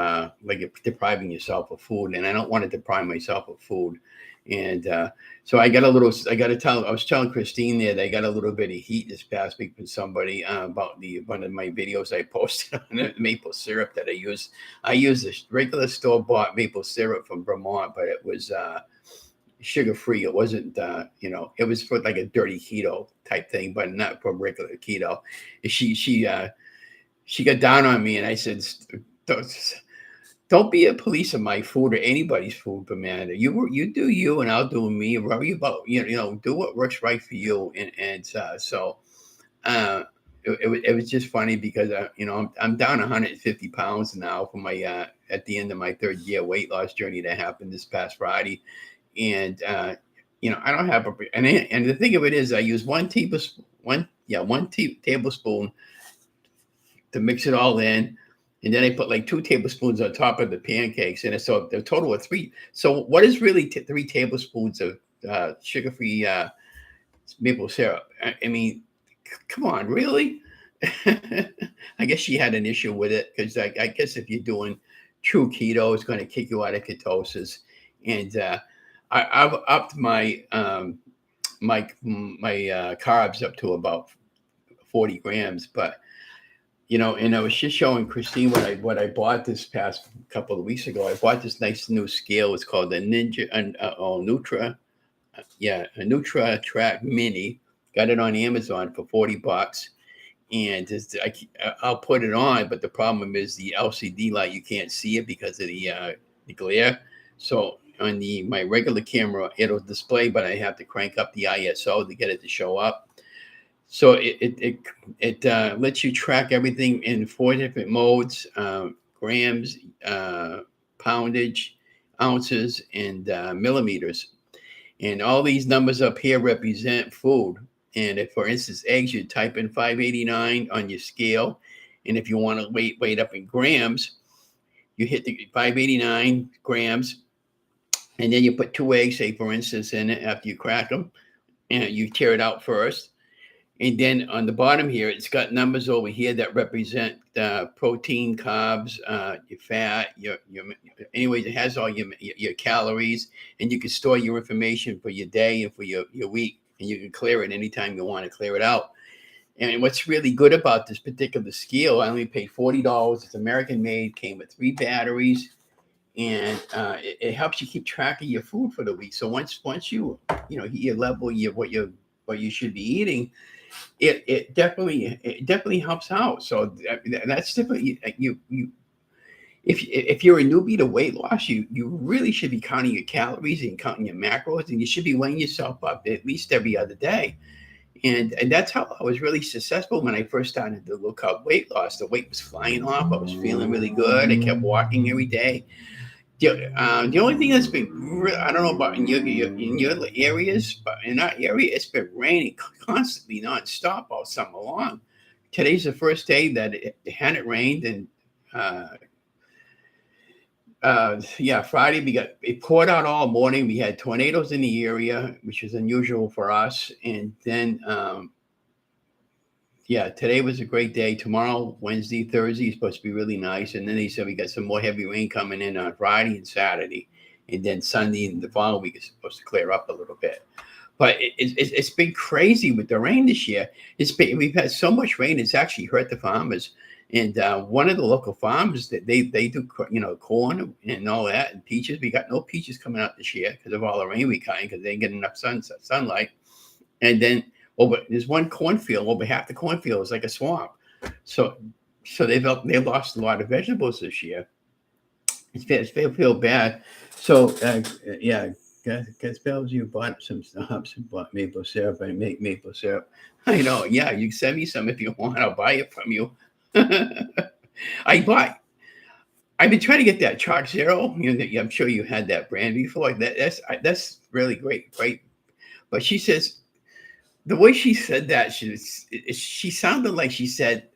like depriving yourself of food, and I don't want to deprive myself of food. And so I was telling Christine there that I got a little bit of heat this past week from somebody about one of my videos I posted on the maple syrup that I use. I use a regular store-bought maple syrup from Vermont, but it was sugar-free. It wasn't, it was for like a dirty keto type thing, but not for regular keto. She got down on me, and I said, don't be a police of my food or anybody's food, but man, you do you, and I'll do me. Worry about, do what works right for you. It was just funny because, I'm down 150 pounds now from my, at the end of my 3rd year weight loss journey that happened this past Friday. And, I don't have and the thing of it is I use 1 tablespoon to mix it all in. And then I put like 2 tablespoons on top of the pancakes. And so the total of 3. So what is really 3 tablespoons of sugar-free maple syrup? I mean, come on, really? I guess she had an issue with it, because I guess if you're doing true keto, it's going to kick you out of ketosis. And I've upped my carbs up to about 40 grams, but and I was just showing Christine what I bought this past couple of weeks ago. I bought this nice new scale. It's called the Nutra Track Mini. Got it on Amazon for $40, and I'll put it on. But the problem is the LCD light. You can't see it because of the glare. So on my regular camera, it'll display, but I have to crank up the ISO to get it to show up. So it lets you track everything in 4 different modes: grams, poundage, ounces, and millimeters. And all these numbers up here represent food. And if, for instance, eggs, you type in 589 on your scale. And if you want to weight up in grams, you hit the 589 grams. And then you put 2 eggs, say, for instance, in it after you crack them. And you tear it out first. And then on the bottom here, it's got numbers over here that represent protein, carbs, your fat, your. Anyways, it has all your calories, and you can store your information for your day and for your week, and you can clear it anytime you want to clear it out. And what's really good about this particular scale, I only paid $40. It's American made, came with 3 batteries, and it helps you keep track of your food for the week. So once you hit your level, what you should be eating, it definitely helps out. So that's definitely you. If you're a newbie to weight loss, you really should be counting your calories and counting your macros, and you should be weighing yourself up at least every other day. And that's how I was really successful when I first started the low-carb weight loss. The weight was flying off. I was feeling really good. I kept walking every day. The only thing that's been, I don't know about in your areas, but in our area, it's been raining constantly, nonstop all summer long. Today's the first day that it hadn't rained, and Friday it poured out all morning. We had tornadoes in the area, which is unusual for us. And then, today was a great day. Tomorrow, Wednesday, Thursday is supposed to be really nice. And then they said we got some more heavy rain coming in on Friday and Saturday. And then Sunday and the following week is supposed to clear up a little bit. But it's been crazy with the rain this year. We've had so much rain, it's actually hurt the farmers. And one of the local farms that they do, corn and all that, and peaches. We got no peaches coming out this year because of all the rain we got, because they didn't get enough sunlight. And then there's one cornfield. Over half the cornfield is like a swamp. So they've lost a lot of vegetables this year. They feel bad. So because Bells, you bought some stuff, and bought maple syrup. I make maple syrup. I know. Yeah, you can send me some if you want. I'll buy it from you. I've been trying to get that Chalk Zero. I'm sure you had that brand before. That's really great. But she says the way she said that, she sounded like she said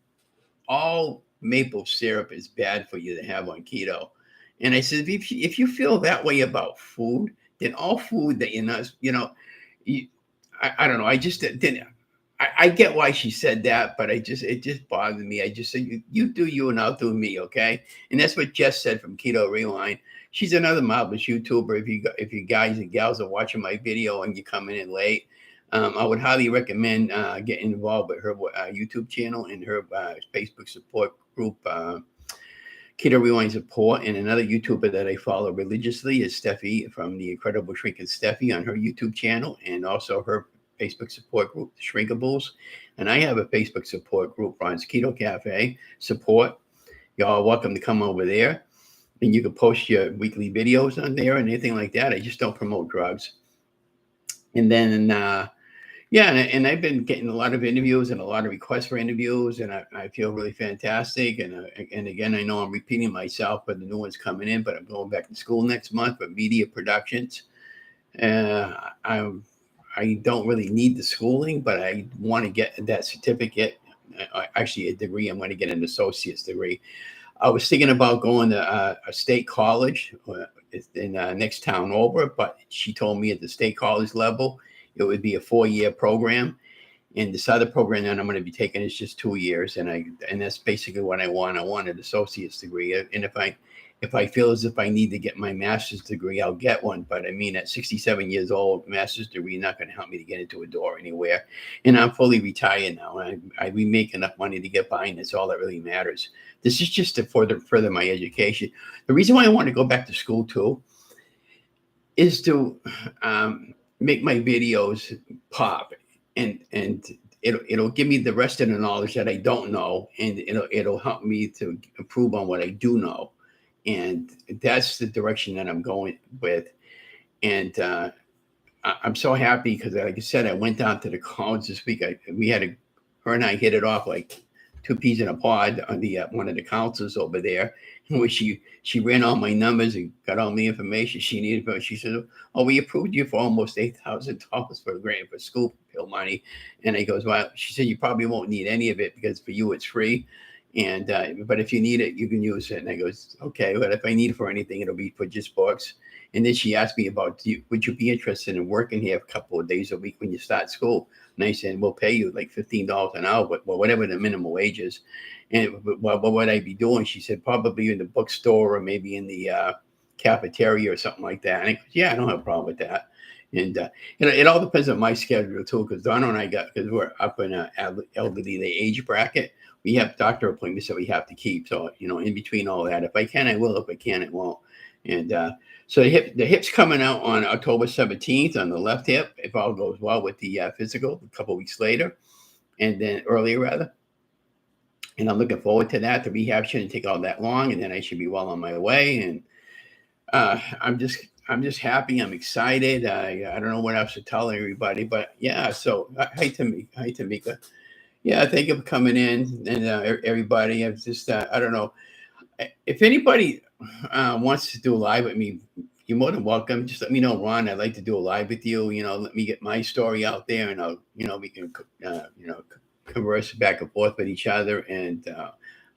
all maple syrup is bad for you to have on keto. And I said, if you feel that way about food, then all food that you're not, I don't know. I just didn't. I get why she said that, but it just bothered me. I just said, you do you and I'll do me, okay? And that's what Jess said from Keto Rewind. She's another marvelous YouTuber. If you guys and gals are watching my video and you're coming in late, I would highly recommend getting involved with her YouTube channel and her Facebook support group, Keto Rewind Support. And another YouTuber that I follow religiously is Steffi from the Incredible Shrinking Steffi on her YouTube channel, and also her Facebook support group, the Shrinkables. And I have a Facebook support group, runs Keto Café Support. Y'all are welcome to come over there. And you can post your weekly videos on there and anything like that. I just don't promote drugs. And then, and I've been getting a lot of interviews and a lot of requests for interviews, and I feel really fantastic. And again, I know I'm repeating myself, but the new one's coming in. But I'm going back to school next month for media productions. I don't really need the schooling, but I want to get that certificate, actually a degree. I'm going to get an associate's degree. I was thinking about going to a state college in next town over, but she told me at the state college level, it would be a 4-year program. And this other program that I'm going to be taking is just 2 years. And that's basically what I want. I want an associate's degree. And if I feel as if I need to get my master's degree, I'll get one. But I mean, at 67 years old, master's degree not going to help me to get into a door anywhere. And I'm fully retired now. We make enough money to get by, and that's all that really matters. This is just to further my education. The reason why I want to go back to school too is to make my videos pop, and it'll give me the rest of the knowledge that I don't know, and it'll help me to improve on what I do know. And that's the direction that I'm going with. And I'm so happy because, like I said, I went down to the college this week. Her and I hit it off like 2 peas in a pod on the one of the counselors over there, where she ran all my numbers and got all the information she needed. But she said, "Oh, we approved you for almost $8,000 for a grant for school pill money." And I goes, "Well," she said, "you probably won't need any of it because for you it's free." And but if you need it, you can use it. And I goes, okay. But if I need it for anything, it'll be for just books. And then she asked me about, would you be interested in working here a couple of days a week when you start school? And I said, we'll pay you like $15 an hour, but whatever the minimum wage is. And what would I be doing? She said, probably in the bookstore or maybe in the cafeteria or something like that. And I goes, yeah, I don't have a problem with that. And it all depends on my schedule too, because Donna and I because we're up in elderly the age bracket, we have doctor appointments that we have to keep. So in between all that, if I can, I will. If I can, I won't. And so the hip's coming out on October 17th on the left hip, if all goes well with the physical, a couple of weeks later, and then earlier rather. And I'm looking forward to that. The rehab shouldn't take all that long, and then I should be well on my way. And I'm just happy. I'm excited. I don't know what else to tell everybody, but yeah. So hi Tamika. Yeah, thank you for coming in, and everybody. I'm just I don't know if anybody wants to do a live with me. You're more than welcome. Just let me know, Ron. I'd like to do a live with you. Let me get my story out there, and I'll we can converse back and forth with each other. And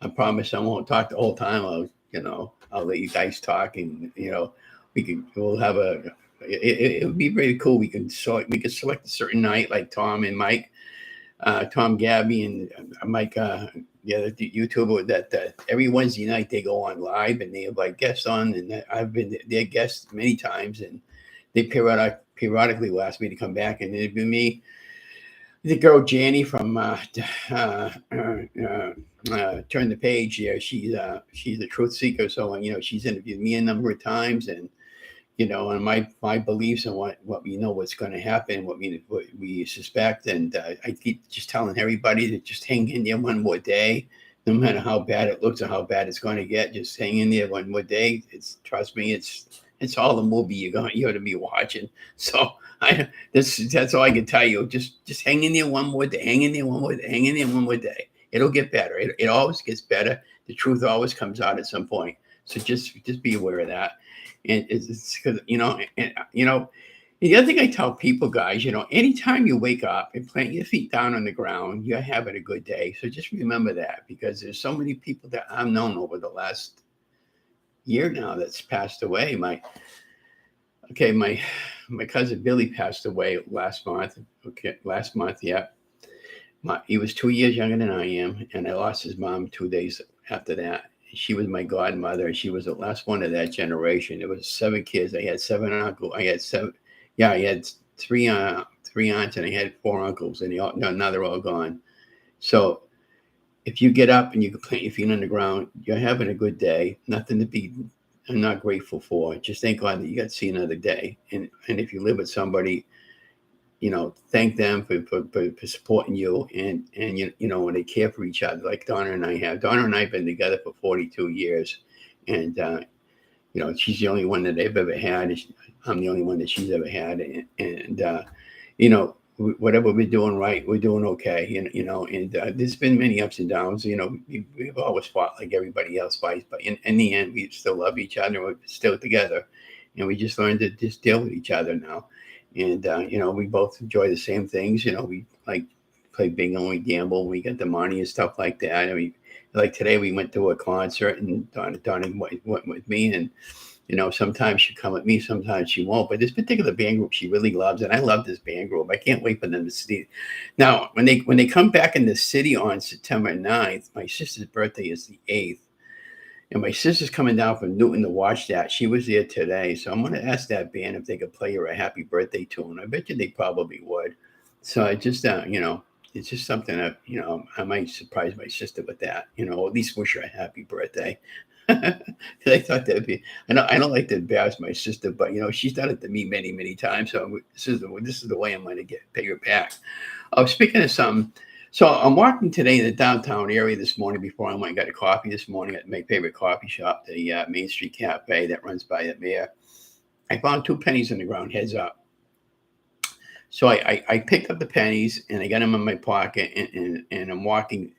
I promise I won't talk the whole time. I'll let you guys talk, and we'll have it would be very cool. We can select a certain night, like Tom and Mike, Tom, Gabby, and Mike, the YouTuber that every Wednesday night they go on live and they have like guests on, and I've been their guests many times, and they periodically will ask me to come back, and it'd be me. The girl Janny from Turn the Page. Yeah, she's a truth seeker. So she's interviewed me a number of times, and and my beliefs and what we know what's going to happen, what we suspect, and I keep just telling everybody to just hang in there one more day, no matter how bad it looks or how bad it's going to get. Just hang in there one more day. Trust me, it's all the movie you're going to be watching. So that's all I can tell you. Just hang in there one more day. Hang in there one more day. Hang in there one more day. It'll get better. It always gets better. The truth always comes out at some point. So just be aware of that. And it's because the other thing I tell people, guys, anytime you wake up and plant your feet down on the ground, you're having a good day. So just remember that, because there's so many people that I've known over the last year now that's passed away. My cousin Billy passed away last month. Yeah. He was 2 years younger than I am, and I lost his mom 2 days after that. She was my godmother. She was the last one of that generation. It was 7 kids. I had 7 uncles. I had 7. Yeah, I had three aunts, and I had 4 uncles, and now they're all gone. So if you get up and you can plant your feet on the ground, you're having a good day. Nothing to be not grateful for. Just thank God that you got to see another day. And if you live with somebody, thank them for supporting you, and when they care for each other, like Donna and I have. Donna and I have been together for 42 years, and she's the only one that they've ever had. I'm the only one that she's ever had, and whatever we're doing right, we're doing okay, and there's been many ups and downs. We've always fought like everybody else fights, but in the end, we still love each other. We're still together, and we just learned to just deal with each other now. And, we both enjoy the same things. We like play bingo, we gamble, we get the money and stuff like that. I mean, like today we went to a concert, and Donna went with me, and, sometimes she'll come with me, sometimes she won't. But this particular band group she really loves, and I love this band group. I can't wait for them to see. Now, when they come back in the city on September 9th, my sister's birthday is the 8th. And my sister's coming down from Newton to watch that. She was there today. So I'm going to ask that band if they could play her a happy birthday tune. I bet you they probably would. So I just, it's just something that, I might surprise my sister with that, at least wish her a happy birthday. I thought that'd be, I don't like to embarrass my sister, but, she's done it to me many, many times. So this is the way I'm going to pay her back. Speaking of something, so I'm walking today in the downtown area this morning before I went and got a coffee this morning at my favorite coffee shop, the Main Street Cafe that runs by the mayor. I found 2 pennies on the ground, heads up. So I picked up the pennies and I got them in my pocket, and I'm walking.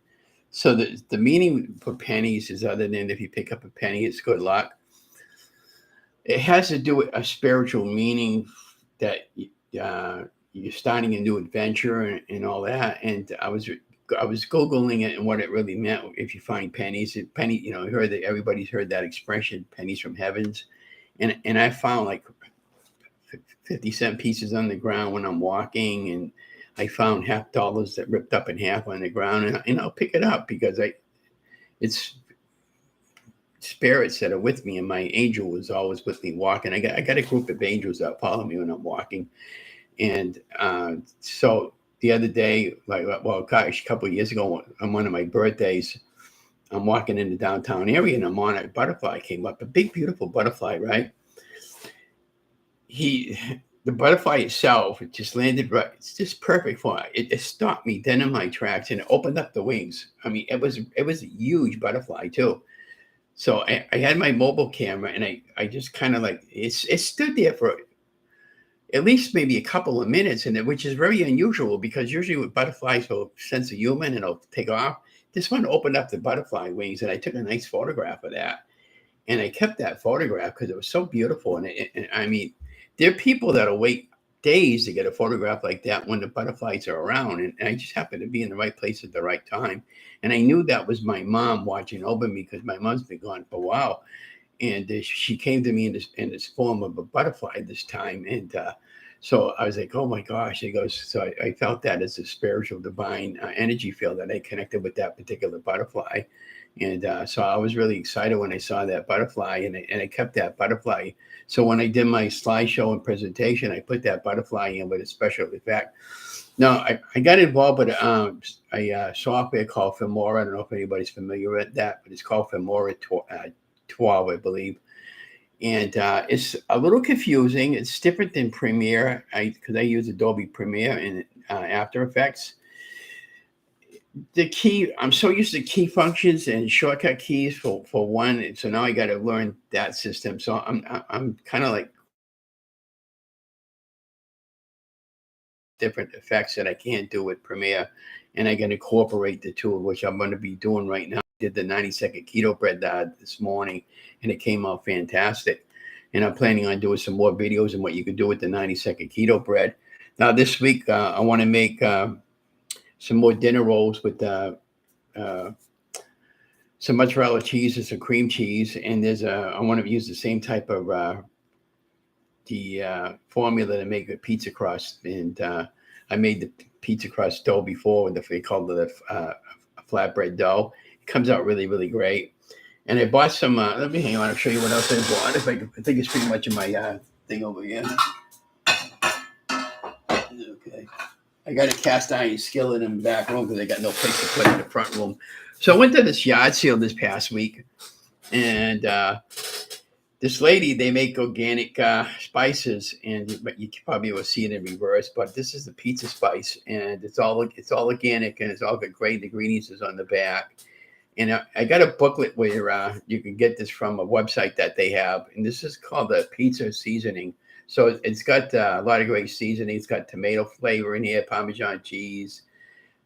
So the meaning for pennies is, other than if you pick up a penny, it's good luck. It has to do with a spiritual meaning that you're starting a new adventure and all that. And I was Googling it and what it really meant. If you find pennies, heard that everybody's heard that expression, pennies from heavens. And I found like 50-cent pieces on the ground when I'm walking, and I found $50 that ripped up in half on the ground, and I'll pick it up because it's spirits that are with me, and my angel was always with me walking. I got a group of angels that follow me when I'm walking, and so the other day, a couple of years ago, on one of my birthdays, I'm walking in the downtown area, and I'm on a butterfly came up, a big, beautiful butterfly, right? The butterfly itself, it just landed right. It's just perfect for it. It stopped me dead in my tracks, and it opened up the wings. I mean, it was a huge butterfly too. So I had my mobile camera, and I just kind of like it stood there for at least maybe a couple of minutes, which is very unusual because usually with butterflies will sense a human and it'll take off. This one opened up the butterfly wings, and I took a nice photograph of that, and I kept that photograph because it was so beautiful. And I mean, there are people that'll wait days to get a photograph like that when the butterflies are around, and I just happened to be in the right place at the right time. And I knew that was my mom watching over me because my mom's been gone for a while. And she came to me in this form of a butterfly this time. And so I was like, oh my gosh. He goes, so I felt that as a spiritual divine energy field that I connected with that particular butterfly. And so I was really excited when I saw that butterfly, and I kept that butterfly. So when I did my slideshow and presentation, I put that butterfly in with a special effect. Now, I got involved with a software called Filmora. I don't know if anybody's familiar with that, but it's called Filmora 12, I believe. And it's a little confusing. It's different than Premiere because I use Adobe Premiere and After Effects. The key, I'm so used to key functions and shortcut keys for one. So now I got to learn that system. So I'm kind of like different effects that I can't do with Premiere, and I can incorporate the two, which I'm going to be doing right now. I did the 90-second keto bread this morning, and it came out fantastic. And I'm planning on doing some more videos on what you can do with the 90-second keto bread. Now this week, I want to make some more dinner rolls with some mozzarella cheese and some cream cheese. And I want to use the same type of the formula to make a pizza crust. And I made the pizza crust dough before they called it a flatbread dough. It comes out really, really great. And I bought some, let me hang on, I'll show you what else I bought. I think it's pretty much in my thing over here. Okay. I got a cast iron skillet in the back room because I got no place to put it in the front room. So I went to this yard sale this past week, and this lady, they make organic spices, but you probably will see it in reverse. But this is the pizza spice, and it's all organic, and it's all got great ingredients on the back. And I got a booklet where you can get this from a website that they have, and this is called the pizza seasoning. So it's got a lot of great seasoning. It's got tomato flavor in here, Parmesan cheese,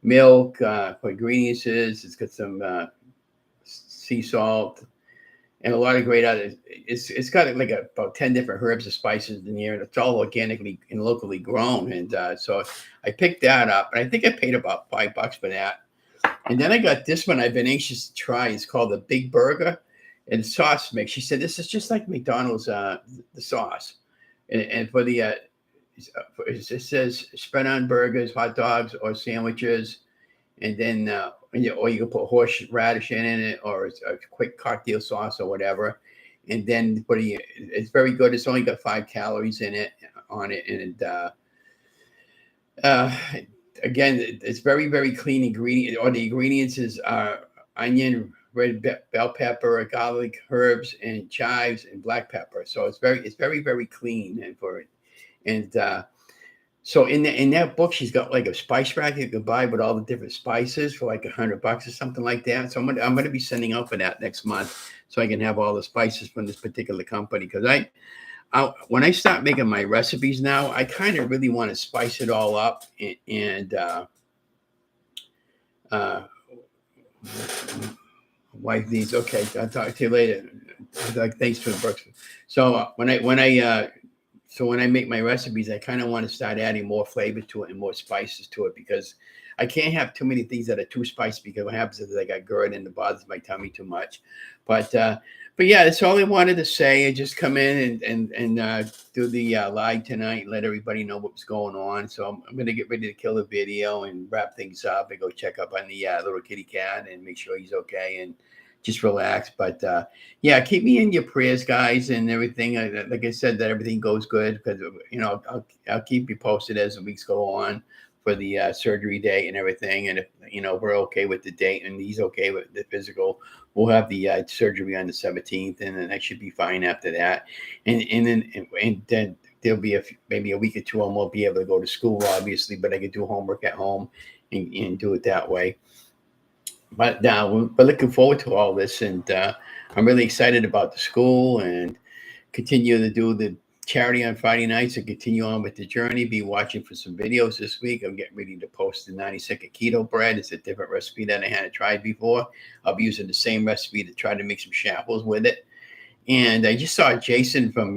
milk for ingredients. It's got some sea salt and a lot of great others. It's got like about 10 different herbs and spices in here, and it's all organically and locally grown. And so I picked that up, and I think I paid about $5 for that. And then I got this one I've been anxious to try. It's called the Big Burger and Sauce Mix. She said this is just like McDonald's the sauce. And for the it says spread on burgers, hot dogs, or sandwiches, and then or you can put horseradish in it, or a quick cocktail sauce or whatever. And then it's very good. It's only got 5 calories in it and again, it's very, very clean ingredient. Or the ingredients is onion, red bell pepper, garlic, herbs, and chives, and black pepper. So it's very, very clean so in that book, she's got like a spice rack you can buy with all the different spices for like $100 or something like that. So I'm going to be sending out for that next month, so I can have all the spices from this particular company. Because when I start making my recipes now, I kind of really want to spice it all up and wipe these. Okay, I'll talk to you later. Thanks for the books. So when I make my recipes, I kind of want to start adding more flavor to it and more spices to it, because I can't have too many things that are too spicy because what happens is I got GERD and it bothers my tummy too much. But yeah, that's all I wanted to say. I just come in and do the live tonight, let everybody know what's going on. So I'm going to get ready to kill the video and wrap things up and go check up on the little kitty cat and make sure he's okay and just relax. But yeah, keep me in your prayers, guys, and everything. Like I said, that everything goes good because I'll keep you posted as the weeks go on for the surgery date and everything. And if we're okay with the date and he's okay with the physical, we'll have the surgery on the 17th, and then I should be fine after that. And then there'll be maybe a week or two I won't be able to go to school, obviously, but I can do homework at home and do it that way. But now we're looking forward to all this, and I'm really excited about the school and continue to do the charity on Friday nights and continue on with the journey. Be watching for some videos this week. I'm getting ready to post the 90-second keto bread. It's a different recipe than I hadn't tried before. I'll be using the same recipe to try to make some shambles with it. And I just saw Jason from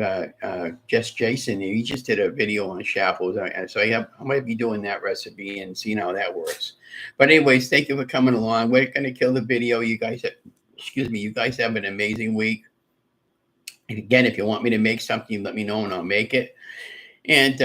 Just Jason. He just did a video on shambles. So I might be doing that recipe and seeing how that works. But anyways, thank you for coming along. We're going to kill the video. You guys have an amazing week. And again, if you want me to make something, let me know and I'll make it. And,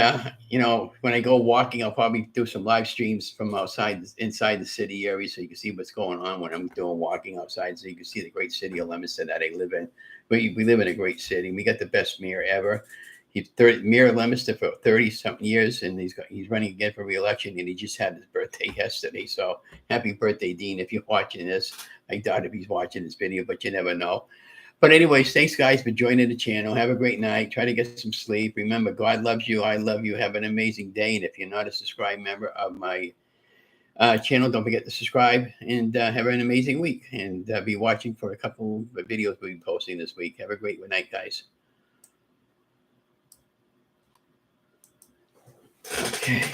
when I go walking, I'll probably do some live streams from inside the city area so you can see what's going on when I'm doing walking outside. So you can see the great city of Leominster that I live in. We live in a great city. We got the best mayor ever. He's mayor of Leominster for 30-something years, and he's running again for re-election, and he just had his birthday yesterday. So happy birthday, Dean, if you're watching this. I doubt if he's watching this video, but you never know. But anyways, thanks, guys, for joining the channel. Have a great night. Try to get some sleep. Remember, God loves you. I love you. Have an amazing day. And if you're not a subscribed member of my channel, don't forget to subscribe and have an amazing week. And be watching for a couple of videos we'll be posting this week. Have a great night, guys. Okay.